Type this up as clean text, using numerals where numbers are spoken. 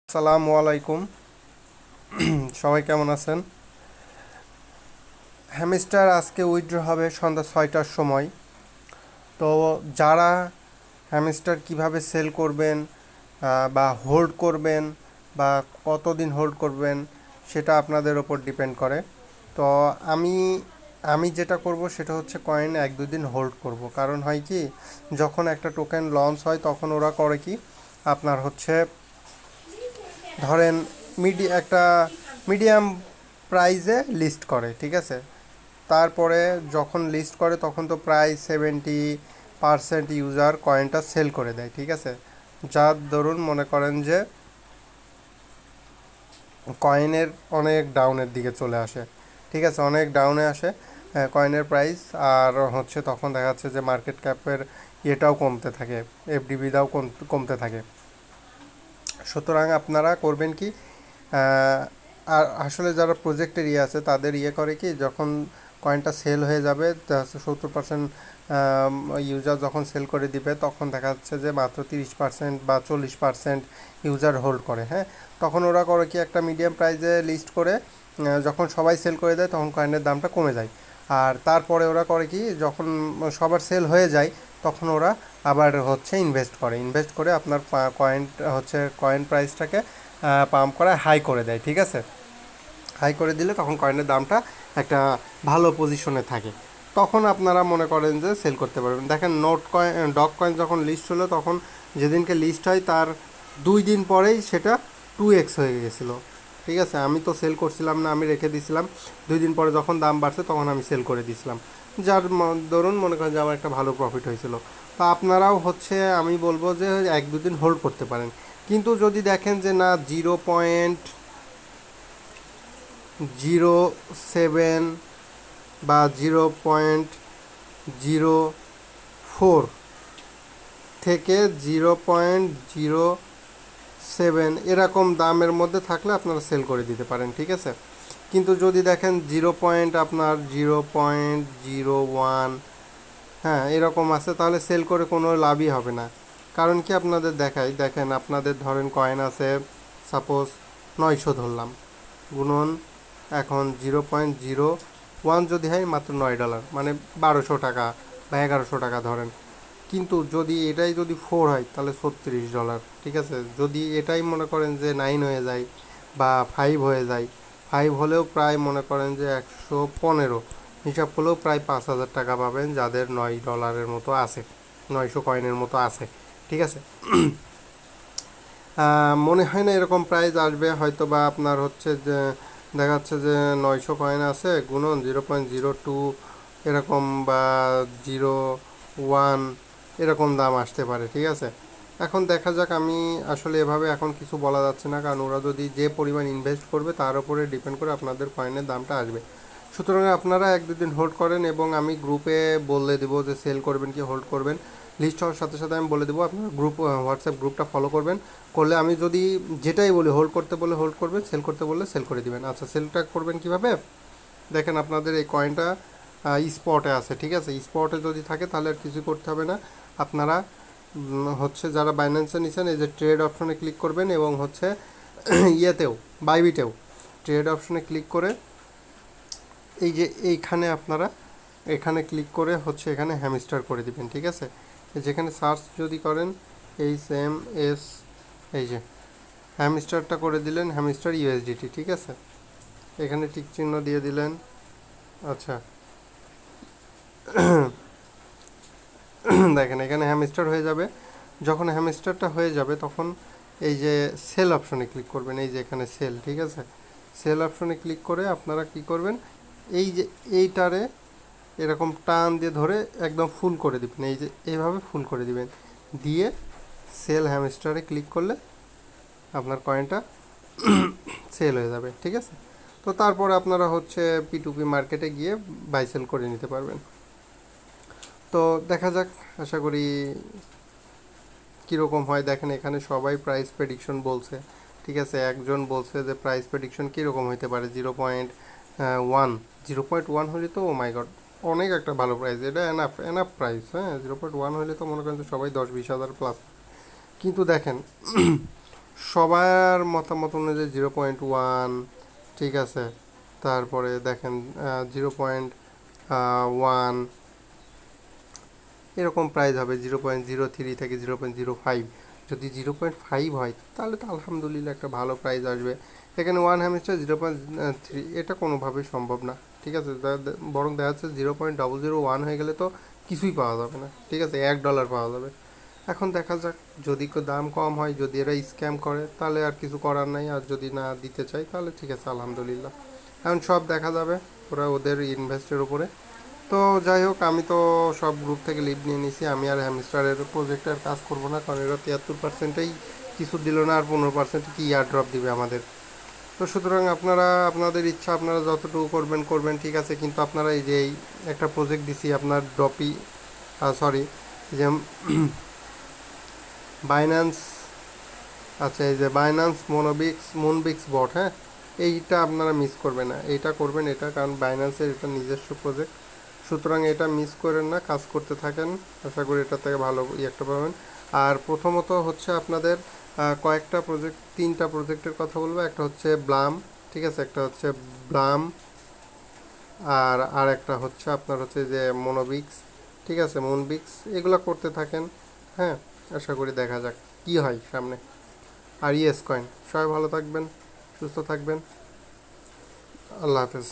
আসসালামু আলাইকুম। সবাই কেমন আছেন? হ্যামস্টার আজকে উইথড্র হবে সন্ধ্যা 6টার সময়। তো যারা হ্যামস্টার কিভাবে সেল করবেন বা হোল্ড করবেন বা কতদিন হোল্ড করবেন সেটা আপনাদের ওপর ডিপেন্ড করে। তো আমি আমি যেটা করব সেটা হচ্ছে কয়েন 1-2 দিন হোল্ড করব। কারণ হয় কি, যখন একটা টোকেন লঞ্চ হয় তখন ওরা করে কি, আপনার হচ্ছে ধরেন একটা মিডিয়াম প্রাইজে লিস্ট করে, ঠিক আছে? তারপরে যখন লিস্ট করে তখন তো প্রায় 70% ইউজার কয়েনটা সেল করে দেয়, ঠিক আছে? যার দরুন মনে করেন যে কয়েনের অনেক ডাউনের দিকে চলে আসে, ঠিক আছে, অনেক ডাউনে আসে কয়েনের প্রাইস। আর হচ্ছে তখন দেখা যাচ্ছে যে মার্কেট ক্যাপের ইয়েটাও কমতে থাকে, এফডিবিটাও কমতে থাকে। সুতরাং আপনারা করবেন কি, আর আসলে যারা প্রজেক্টের ইয়ে আছে তাদের ইয়ে করে কি, যখন কয়েনটা সেল হয়ে যাবে 70% ইউজার যখন সেল করে দিবে তখন দেখা যাচ্ছে যে মাত্র 30% বা 40% ইউজার হোল্ড করে। হ্যাঁ, তখন ওরা করে কি, একটা মিডিয়াম প্রাইসে লিস্ট করে যখন সবাই সেল করে দেয় তখন কয়েনের দামটা কমে যায়। আর তারপরে ওরা করে কি, যখন সবার সেল হয়ে যায় তখন ওরা আবার হচ্ছে ইনভেস্ট করে আপনার কয়েন হচ্ছে কয়েন প্রাইসটাকে পাম্প করা হাই করে দেয়, ঠিক আছে? হাই করে দিলে তখন কয়েনের দামটা একটা ভালো পজিশনে থাকে। তখন আপনারা মনে করেন যে সেল করতে পারবেন। দেখেন, নোট কয়েন ডগ কয়েন যখন লিস্ট হলো তখন যেদিনকে লিস্ট হয় তার 2 দিন পরেই সেটা 2x হয়ে গেছিলো, ঠিক আছে? আমি তো সেল করছিলাম না, আমি রেখে দিয়েছিলাম। 2 দিন পরে যখন দাম বাড়ছে তখন আমি সেল করে দিয়েছিলাম, যার দরুন মনে করেন যে আমার একটা ভালো প্রফিট হয়েছিল। তো আপনারাও হচ্ছে আমি বলবো যে 1-2 দিন হোল্ড করতে পারেন। কিন্তু যদি দেখেন যে না, 0.07 বা 0.04 থেকে 0.07 এরকম দামের মধ্যে থাকলে আপনারা সেল করে দিতে পারেন, ঠিক আছে? কিন্তু যদি দেখেন আপনার 0.01, হ্যাঁ, এরকম আছে, তাহলে সেল করে কোনো লাভই হবে না। কারণ কি, আপনাদের দেখেন, আপনাদের ধরেন কয়েন আছে সাপোজ 900 ধরলাম, গুণন এখন 0.01 যদি হয় মাত্র $9, মানে 1200 টাকা বা 1100 টাকা ধরেন। কিন্তু যদি এটাই যদি 4 হয় তাহলে $36, ঠিক আছে? যদি এটাই মনে করেন যে 9 হয়ে যায় বা 5 হয়ে যায়, 5 হলেও প্রায় মনে করেন যে 115, হিসাব করলেও প্রায় 5,000 টাকা পাবেন, যাদের $9 মতো আছে, 900 কয়েনের মতো আছে, ঠিক আছে? মনে হয় না এরকম প্রাইস আসবে, হয়তো বা আপনার হচ্ছে যে দেখা যাচ্ছে যে 900 কয়েন আছে, গুণন 0.02 এরকম বা 0.1 এরকম দাম আসতে পারে, ঠিক আছে? এখন দেখা যাক, আমি আসলে এভাবে এখন কিছু বলা যাচ্ছে না, কারণ ওরা যদি যে পরিমাণ ইনভেস্ট করবে তার উপরে ডিপেন্ড করে আপনাদের কয়েনের দামটা আসবে। সুতরাং আপনারা 1-2 দিন হোল্ড করেন এবং আমি গ্রুপে বলে দেবো যে সেল করবেন কি হোল্ড করবেন। লিস্ট হওয়ার সাথে সাথে আমি বলে দেবো, আপনার হোয়াটসঅ্যাপ গ্রুপটা ফলো করবেন। করলে আমি যদি যেটাই বলি, হোল্ড করতে বলে হোল্ড করবেন, সেল করতে বললে সেল করে দিবেন। আচ্ছা, সেলটা করবেন কিভাবে? দেখেন, আপনাদের এই কয়েনটা স্পটে আছে, ঠিক আছে? স্পটে যদি থাকে তাহলে আর কিছু করতে হবে না। আপনারা হচ্ছে যারা বাইন্যান্সে নিছেন, এই যে ট্রেড অপশনে ক্লিক করবেন এবং হচ্ছে ইয়েতেও, বাইবিটেও ট্রেড অপশনে ক্লিক করে এই যে এইখানে আপনারা এখানে ক্লিক করে হচ্ছে এখানে হ্যামস্টার করে দিবেন, ঠিক আছে? যেখানে সার্চ যদি করেন HMS, এই যে হ্যামস্টারটা করে দিলেন, হ্যামস্টার ইউএসডিটি, ঠিক আছে? এখানে টিক চিহ্ন দিয়ে দিলেন। আচ্ছা, দেখেন এখানে হ্যামস্টার হয়ে যাবে। যখন হ্যামস্টারটা হয়ে যাবে তখন এই যে সেল অপশনে ক্লিক করবেন, এই যে এখানে সেল, ঠিক আছে? সেল অপশনে ক্লিক করে আপনারা কি করবেন, এই যে এইটারে এরকম টান দিয়ে ধরে একদম ফুল করে দিবেন, এই যে এইভাবে ফুল করে দিবেন, দিয়ে সেল হ্যামস্টারে ক্লিক করলে আপনার কয়েনটা সেল হয়ে যাবে, ঠিক আছে? তো তারপরে আপনারা হচ্ছে P2P মার্কেটে গিয়ে বাই সেল করে নিতে পারবেন। তো দেখা যাক, আশা করি কীরকম হয়। দেখেন, এখানে সবাই প্রাইস প্রেডিকশন বলছে, ঠিক আছে? একজন বলছে যে প্রাইস প্রেডিকশন কীরকম হতে পারে, 0.1, 0.1 হলে তো ও মাই গড, অনেক একটা ভালো প্রাইস, এটা এনাফ এনাফ প্রাইস। হ্যাঁ, 0.1 হলে তো মনে করেন যে সবাই 10-20 হাজার প্লাস। কিন্তু দেখেন, সবার মতামত অনুযায়ী 0.1, ঠিক আছে, তারপরে দেখেন 0.1 এরকম প্রাইস হবে, 0.03 থেকে 0.05। যদি 0.5 হয় তাহলে তো আলহামদুলিল্লাহ একটা ভালো প্রাইস আসবে। এখানে ওয়ান হ্যামস্টার 0.3, এটা কোনোভাবেই সম্ভব না, ঠিক আছে। বরং দেখা যাচ্ছে 0.001 হয়ে গেলে তো কিছুই পাওয়া যাবে না, ঠিক আছে, $1 পাওয়া যাবে। এখন দেখা যাক, যদি দাম কম হয়, যদি এরা স্ক্যাম করে তাহলে আর কিছু করার নাই, আর যদি না দিতে চাই তাহলে ঠিক আছে আলহামদুলিল্লাহ। এখন সব দেখা যাবে ওরা ওদের ইনভেস্টের উপরে। তো যাই হোক, আমি তো সব গ্রুপ থেকে লিভ নিয়ে নিছি, আমি আর হ্যামস্টারের প্রজেক্টে আর কাজ করবো না, কারণ এরা 73%-এই কিছু দিল না, আর 15% কি ইয়ার ড্রপ দিবে আমাদের। তো সুতরাং আপনারা আপনাদের ইচ্ছা, আপনারা যতটুকু করবেন করবেন, ঠিক আছে, কিন্তু আপনারা এই যে এই একটা প্রজেক্ট দিছি আপনার ডপি, সরি, যে বাইন্যান্স, আচ্ছা, এই যে বাইন্যান্স মুনবিক্স বট, হ্যাঁ, এইটা আপনারা মিস করবেন না, এইটা করবেন, এটা কারণ বাইন্যান্সের এটা নিজস্ব প্রজেক্ট। সুতরাং এটা মিস করেন না, কাজ করতে থাকেন, আশা করি এটা থেকে ভালো একটা পাবেন। আর প্রথমত হচ্ছে আপনাদের কয়েকটা প্রজেক্ট, 3টা প্রজেক্টের কথা বলবো। একটা হচ্ছে ব্লাম, ঠিক আছে, একটা হচ্ছে ব্লাম, আর একটা হচ্ছে আপনার হচ্ছে যে মোনোবিক্স, ঠিক আছে, মুনবিক্স, এগুলো করতে থাকেন। হ্যাঁ, আশা করি দেখা যাক কি হয় সামনে। আর ইয়েস কয়েন, সবাই ভালো থাকবেন, সুস্থ থাকবেন, আল্লাহ হাফেজ।